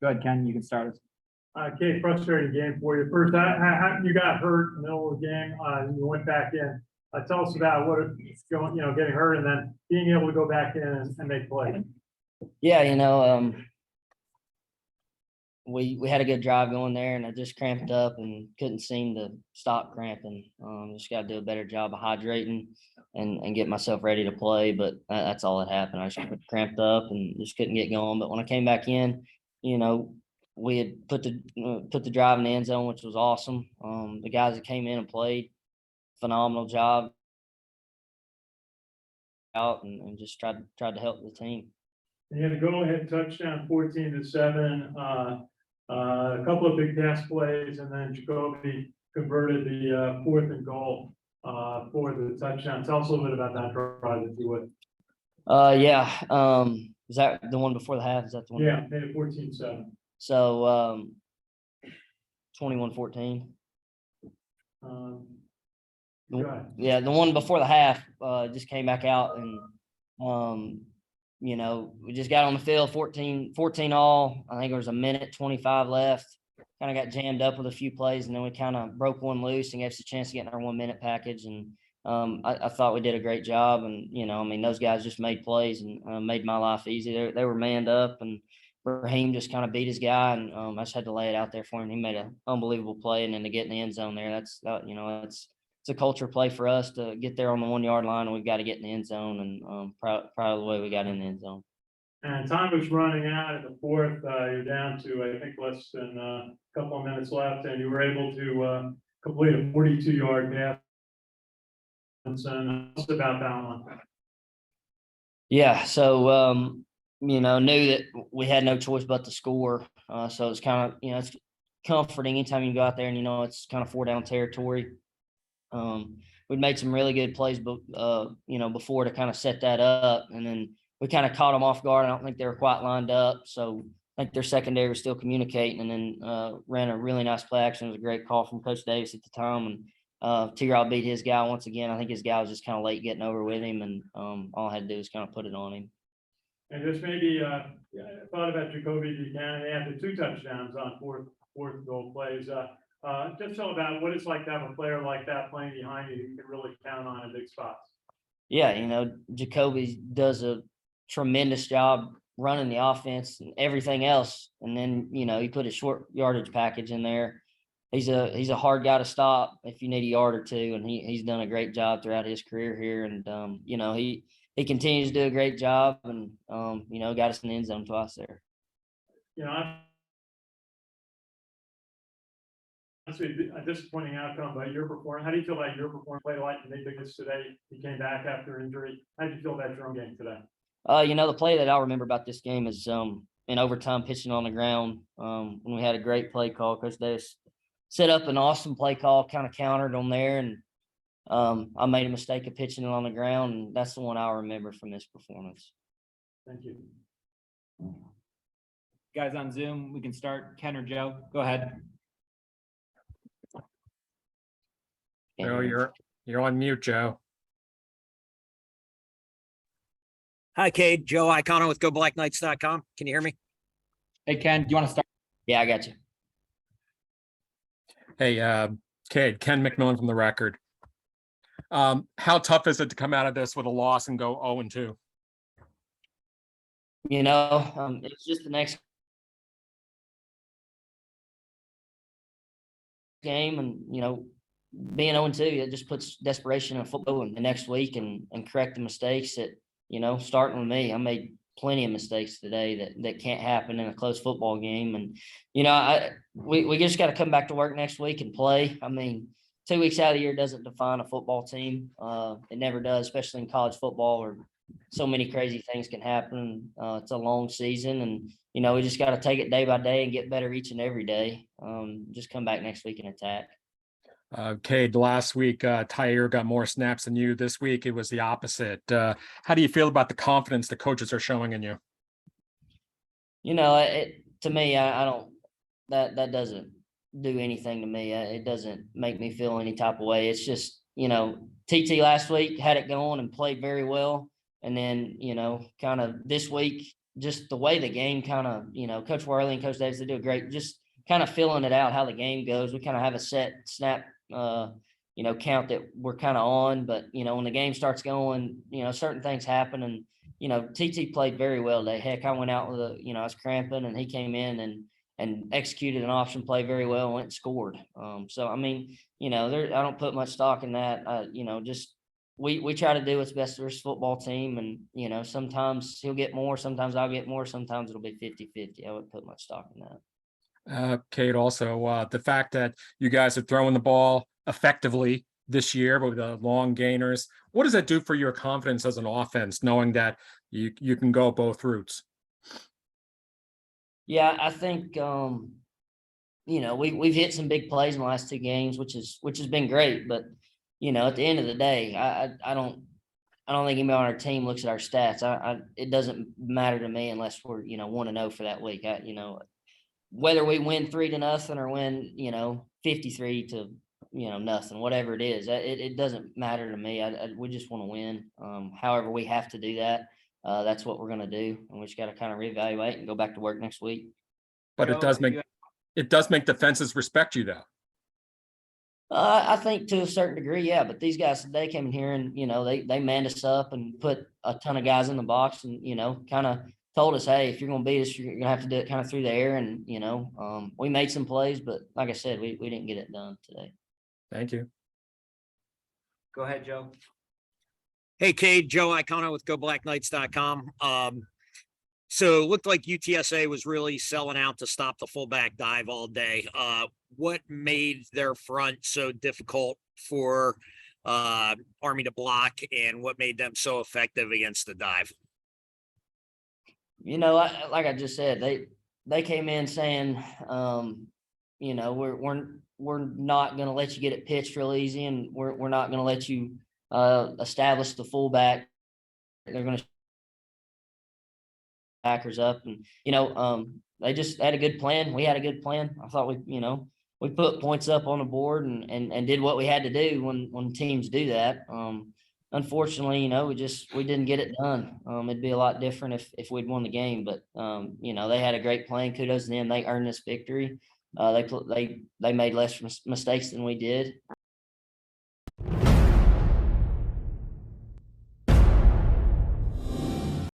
Go ahead, Ken, you can start us. Cade, frustrating game for you. First, how you got hurt in the middle of the game, you went back in. Tell us about what it's going, getting hurt and then being able to go back in and make plays. Yeah, we had a good drive going there, and I just cramped up and couldn't seem to stop cramping. Just got to do a better job of hydrating and get myself ready to play. But that's all that happened. I just cramped up and just couldn't get going. But when I came back in, we had put the drive in the end zone, which was awesome. The guys that came in and played, phenomenal job out and just tried to help the team. You had a go-ahead touchdown, 14-7. A couple of big pass plays, and then Jacoby converted the 4th and goal for the touchdown. Tell us a little bit about that drive, if you would. Is that the one before the half? Is that the one? Yeah, made it 14-7. So 21-14. Yeah, the one before the half just came back out and we just got on the field 14 all. I think there was a minute 25 left. Kind of got jammed up with a few plays, and then we kind of broke one loose and gave us a chance to get in our 1 minute package. And I thought we did a great job. And those guys just made plays and made my life easy. They were manned up, and Raheem just kind of beat his guy, and I just had to lay it out there for him. He made an unbelievable play, and then to get in the end zone there, it's a culture play for us to get there on the 1 yard line, and we've got to get in the end zone. And proud of the way we got in the end zone. And time was running out at the 4th. You're down to I think less than a couple of minutes left, and you were able to complete a 42-yard pass. And what's about that one? Yeah, so knew that we had no choice but to score. So it's kind of it's comforting anytime you go out there and it's kind of 4-down territory. We'd made some really good plays, but before to kind of set that up, and then we kind of caught them off guard. I don't think they were quite lined up, so I think their secondary was still communicating, and then ran a really nice play action. It was a great call from Coach Davis at the time, and T-Rob beat his guy once again. I think his guy was just kind of late getting over with him, and all I had to do was kind of put it on him. And just maybe I thought about Jacoby Buchanan. They had the 2 touchdowns on fourth goal plays. Just tell about what it's like to have a player like that playing behind you you can really count on in big spots. Yeah, Jacoby does a tremendous job running the offense and everything else. And then, he put a short yardage package in there. He's a hard guy to stop if you need a yard or two, and he's done a great job throughout his career here. And he continues to do a great job, and got us in the end zone twice there. Honestly, a disappointing outcome, but your performance. How do you feel about your performance? Played like you made biggest today. He came back after injury. How did you feel about your own game today? The play that I'll remember about this game is in overtime pitching on the ground. When we had a great play call, Coach Davis set up an awesome play call, kind of countered on there, and I made a mistake of pitching it on the ground, and that's the one I'll remember from this performance. Thank you. Guys on Zoom, we can start. Ken or Joe, go ahead. Joe, you're on mute, Joe. Hi, Cade. Joe Iacono with GoBlackKnights.com. Can you hear me? Hey, Ken, do you want to start? Yeah, I got you. Hey, Cade, Ken McMillan from The Record. How tough is it to come out of this with a loss and go 0-2? It's just the next game, and being 0-2, it just puts desperation in football in the next week and correct the mistakes that, starting with me. I made plenty of mistakes today that can't happen in a close football game. And, we just got to come back to work next week and play. 2 weeks out of the year doesn't define a football team. It never does, especially in college football, where so many crazy things can happen. It's a long season, and, we just got to take it day by day and get better each and every day. Just come back next week and attack. Cade, last week, Tyre got more snaps than you. This week, it was the opposite. How do you feel about the confidence the coaches are showing in you? To me, I don't, that doesn't do anything to me. It doesn't make me feel any type of way. It's just, TT last week had it going and played very well. And then, kind of this week, just the way the game kind of, Coach Worley and Coach Davis, they do a great, just kind of filling it out, how the game goes. We kind of have a set snap, count that we're kind of on, but, when the game starts going, certain things happen. And, TT played very well today. Heck, I went out with I was cramping, and he came in and executed an option play very well and went and scored. So, I mean, I don't put much stock in that. Just we try to do what's best for this football team. And, sometimes he'll get more, sometimes I'll get more, sometimes it'll be 50-50. I wouldn't put much stock in that. Cade, also, the fact that you guys are throwing the ball effectively this year, but with the long gainers, what does that do for your confidence as an offense, knowing that you can go both routes? Yeah, I think we've hit some big plays in the last 2 games, which has been great. But at the end of the day, I don't think anybody on our team looks at our stats. It doesn't matter to me unless we're 1-0 for that week. Whether we win 3-0 or win 53 to nothing, whatever it is, it doesn't matter to me. We just want to win. However we have to do that. That's what we're going to do, and we just got to kind of reevaluate and go back to work next week. But Joe, it does make defenses respect you, though. I think to a certain degree, yeah. But these guys today came in here and they manned us up and put a ton of guys in the box and kind of told us, hey, if you're going to beat us, you're going to have to do it kind of through the air. And we made some plays, but like I said, we didn't get it done today. Thank you. Go ahead, Joe. Hey, Cade, Joe Icono with GoBlackKnights.com. So it looked like UTSA was really selling out to stop the fullback dive all day. What made their front so difficult for Army to block, and what made them so effective against the dive? Like I just said, they came in saying, we're not going to let you get it pitched real easy, and we're not going to let you establish the fullback. They're going to backers up, and they just had a good plan. We had a good plan. I thought we put points up on the board and did what we had to do when teams do that. Unfortunately, we didn't get it done. It'd be a lot different if we'd won the game, but they had a great plan. Kudos to them. They earned this victory. They made less mistakes than we did.